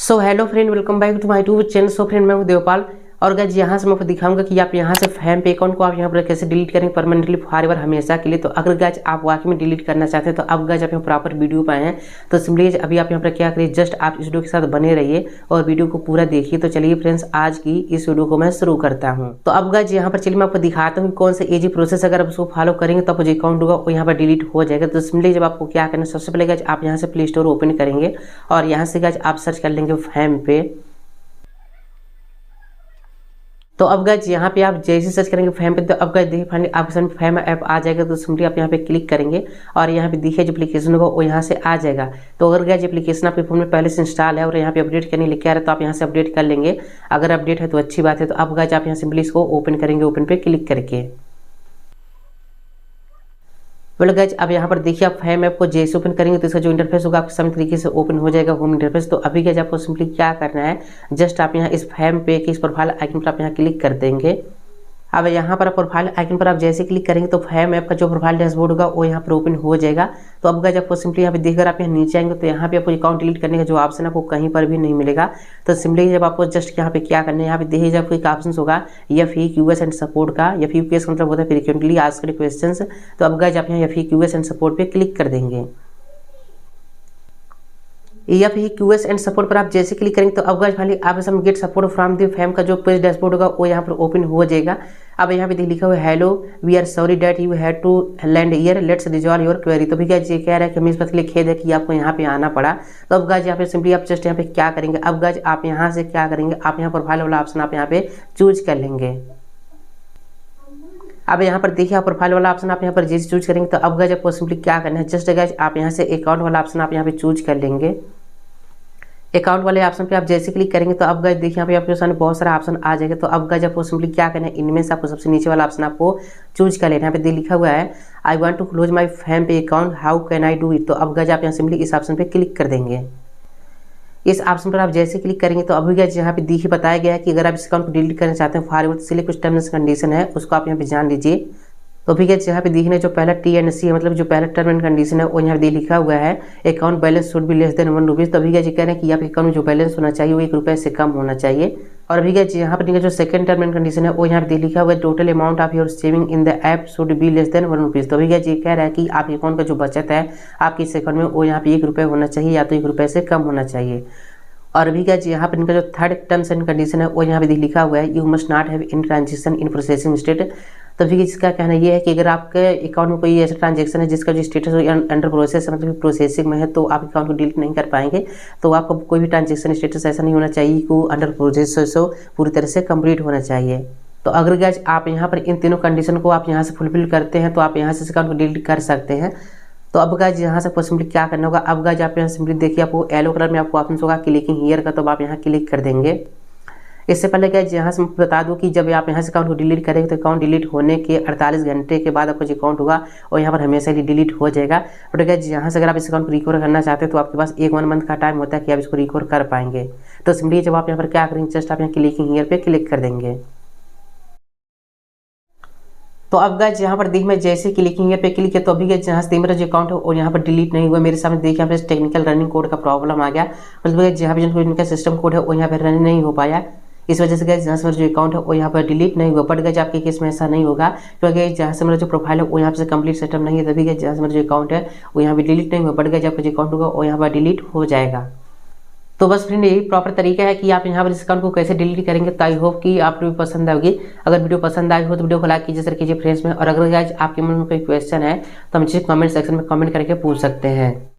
So hello friend, welcome back to my YouTube channel. So friend, मैं हूं देवपाल और guys यहाँ से मैं आपको दिखाऊंगा कि आप यहाँ से फैम पे अकाउंट को आप यहाँ पर कैसे डिलीट करेंगे परमानेंटली फॉरएवर हमेशा के लिए। तो अगर गाइस आप वाकई में डिलीट करना चाहते हैं तो अब गाइस आप यहाँ प्रॉपर वीडियो पाए हैं। तो सिंपली अभी आप यहाँ पर क्या करिए, जस्ट आप इस वीडियो के साथ बने रहिए और वीडियो को पूरा देखिए। तो चलिए फ्रेंड्स, आज की इस वीडियो को मैं शुरू करता हूँ। तो अब गाइस यहाँ पर चलिए मैं आपको दिखाता हूँ कौन सा इजी प्रोसेस अगर आप उसको फॉलो करेंगे तो आपको जो अकाउंट होगा वो यहाँ पर डिलीट हो जाएगा। तो सिंपली जब आपको क्या करना है, सबसे पहले गाइस आप यहाँ से प्ले स्टोर ओपन करेंगे और यहाँ से गाइस आप सर्च कर लेंगे फैम पे। तो अब गाइस यहाँ पे आप जैसे सर्च करेंगे फैम पे तो अब गाइस देखिए फाइनली आपके सामने फैम ऐप आ जाएगा। तो सिंपली आप यहाँ पे क्लिक करेंगे और यहाँ पे देखिए जो एप्लीकेशन होगा वो यहाँ से आ जाएगा। तो अगर गाइस एप्लीकेशन आपके फोन में पहले से इंस्टॉल है और यहाँ पे अपडेट करने लिखे आ रहा है तो आप यहाँ से अपडेट कर लेंगे। अगर अपडेट है तो अच्छी बात है। तो अब गाइस आप यहाँ सिंपली इसको ओपन करेंगे, ओपन पे क्लिक करके। वेल गाइस अब यहाँ पर देखिए आप फैम ऐप को जैसे ओपन करेंगे तो इसका जो इंटरफेस होगा आपके सामने तरीके से ओपन हो जाएगा, होम इंटरफेस। तो अभी गाइस आपको सिंपली क्या करना है, जस्ट आप यहाँ इस फैम पे के इस प्रोफाइल आइकन पर आप यहाँ क्लिक कर देंगे। अब यहाँ पर प्रोफाइल आइकन पर आप जैसे क्लिक करेंगे तो फैम ऐप का जो प्रोफाइल डैशबोर्ड होगा वो यहाँ पर ओपन हो जाएगा। तो अब गाइस आपको सिंपली यहाँ पे देखकर आप यहाँ नीचे आएंगे तो यहाँ पे आपको अकाउंट डिलीट करने का जो ऑप्शन आपको कहीं पर भी नहीं मिलेगा। तो सिंपली जब आपको जस्ट यहाँ पे क्या करना है, यहाँ पे देखिए जब एक ऑप्शन होगा FAQs एंड सपोर्ट का। FAQs मतलब होता है फ्रीक्वेंटली आस्क्ड क्वेश्चंस। तो अब गाइस आप यहाँ FAQs एंड सपोर्ट पे क्लिक कर देंगे। FAQs एंड सपोर्ट पर आप जैसे क्लिक करेंगे तो अब गाइस फाइनली आप some get support from the fam का जो पेज डैशबोर्ड होगा वो यहाँ पर ओपन हो जाएगा। अब यहाँ पे लिखा हुआ है hello we are sorry that you had to land here, let's resolve your query. तो भी गाइस ये कह रहा है कि हमें इस बात के लिए खेद है कि आपको यहाँ पे आना पड़ा। तो अब गाइस यहाँ पे सिंपली आप जस्ट यहाँ पे क्या करेंगे, अब गाइस आप यहाँ से क्या करेंगे, आप यहाँ प्रोफाइल वाला ऑप्शन आप यहाँ पे चूज कर लेंगे। अब यहाँ पर देखिए आप प्रोफाइल वाला ऑप्शन आप यहाँ पर जैसे चूज करेंगे तो अब गाइस आपको सिंपली क्या करना है, जस्ट गाइस आप यहाँ से अकाउंट वाला ऑप्शन आप यहाँ पे चूज कर लेंगे। अकाउंट वाले ऑप्शन पे आप जैसे क्लिक करेंगे तो अब गाइस देखिए यहाँ पे आपके सामने बहुत सारा ऑप्शन आ जाएगा। तो अब गाइस आपको सिंपली क्या करना है, इनमें से आपको सबसे नीचे वाला ऑप्शन आपको चूज कर लेना है। यहाँ पे लिखा हुआ है I want to close my fam pay account, how can I do it. तो अब गाइस आप यहाँ सिंपली इस ऑप्शन पे क्लिक कर देंगे। इस ऑप्शन पर आप जैसे क्लिक करेंगे तो अभी गाइस यहाँ पे देखिए बताया गया है कि अगर आप इस अकाउंट को डिलीट करना चाहते हैं फॉरएवर तो इसलिए कुछ टर्म्स कंडीशन है, उसको आप यहाँ पे जान लीजिए। तो भी गाइस यहाँ पे देखने जो पहला TNC है, मतलब जो पहला टर्म एंड कंडीशन है वो यहाँ पे लिखा हुआ है account balance should be less than 1 rupees. तो अभी गाइस ये कह रहे हैं कि आपके अकाउंट में जो बैलेंस होना चाहिए वो 1 रुपये से कम होना चाहिए। और अभी गाइस यहाँ पर जो सेकंड टर्म एंड कंडीशन है वो यहाँ पे लिखा हुआ है total amount of your saving in the app should be less than 1 rupees. तो अभी गाइस ये कह रहा है कि आपके अकाउंट का जो बचत है आपके इस अकाउंट में वो यहाँ पे 1 रुपये होना चाहिए या तो 1 रुपये से कम होना चाहिए। और अभी गाइस यहाँ पर इनका जो थर्ड टर्म्स एंड कंडीशन है वो यहाँ पे लिखा हुआ है you must not have in transaction in processing state. तो भी इसका कहना ये है कि अगर आपके अकाउंट में कोई ऐसा ट्रांजेक्शन है जिसका जो स्टेटस अंडर प्रोसेस मतलब प्रोसेसिंग में है तो आप अकाउंट को डिलीट नहीं कर पाएंगे। तो आपको कोई भी ट्रांजेक्शन स्टेटस ऐसा नहीं होना चाहिए कि अंडर प्रोसेस हो, पूरी तरह से कंप्लीट होना चाहिए। तो अगर गाइस आप यहाँ पर इन तीनों कंडीशन को आप यहाँ से फुलफिल करते हैं तो आप यहाँ से अकाउंट को डिलीट कर सकते हैं। तो अब गाइस यहाँ से आपको सिंपली क्या करना होगा, अब गाइस आप यहाँ सिंपली देखिए आपको येलो कलर में आपको ऑप्शन होगा क्लिकिंग हियर का, तो आप यहाँ क्लिक कर देंगे। इससे पहले गाइस यहाँ से बता दूं कि जब आप यहाँ से अकाउंट को डिलीट करेंगे तो अकाउंट डिलीट होने के 48 घंटे के बाद आपका जो अकाउंट होगा और यहाँ पर हमेशा ही डिलीट हो जाएगा। बट गाइस यहाँ से अगर आप इस अकाउंट को रिकवर करना चाहते हैं तो आपके पास 1 मंथ का टाइम होता है कि आप इसको रिकवर कर पाएंगे। तो सिंपली जब आप यहाँ पर क्या करेंगे, जस्ट आप यहाँ क्लिकिंग हियर पे क्लिक कर देंगे। तो अब गाइस यहाँ पर देख मैं जैसे क्लिकिंग हियर पे क्लिक किया तो अभी गाइस यहाँ से मेरा जो अकाउंट है और यहाँ पर डिलीट नहीं हुआ। मेरे सामने देखिए यहाँ पे टेक्निकल रनिंग कोड का प्रॉब्लम आ गया, मतलब गाइस यहाँ पे जो इनका सिस्टम कोड है वो यहाँ पर रन नहीं हो पाया। इस वजह से गाइस यहाँ से मेरा जो अकाउंट है वो यहाँ पर डिलीट नहीं हुआ। बट गाइस आपके केस में ऐसा नहीं होगा क्योंकि गाइस जहाँ से मेरा जो प्रोफाइल है वो यहाँ से कंप्लीट सेटअप नहीं है, तभी गाइस जहाँ से मेरा जो अकाउंट है वो यहाँ पे डिलीट नहीं हुआ। बट गाइस आपका जो अकाउंट होगा वो यहाँ पर डिलीट हो जाएगा। तो बस फ्रेंड यही प्रॉपर तरीका है कि आप यहाँ पर इस अकाउंट को कैसे डिलीट करेंगे। तो आई होप कि आपको भी पसंद आएगी। अगर वीडियो पसंद आई हो तो वीडियो को लाइक कीजिए, शेयर कीजिए फ्रेंड्स में। और अगर गाइस आपके मन में कोई क्वेश्चन है तो हम मुझे कमेंट सेक्शन में कमेंट करके पूछ सकते हैं।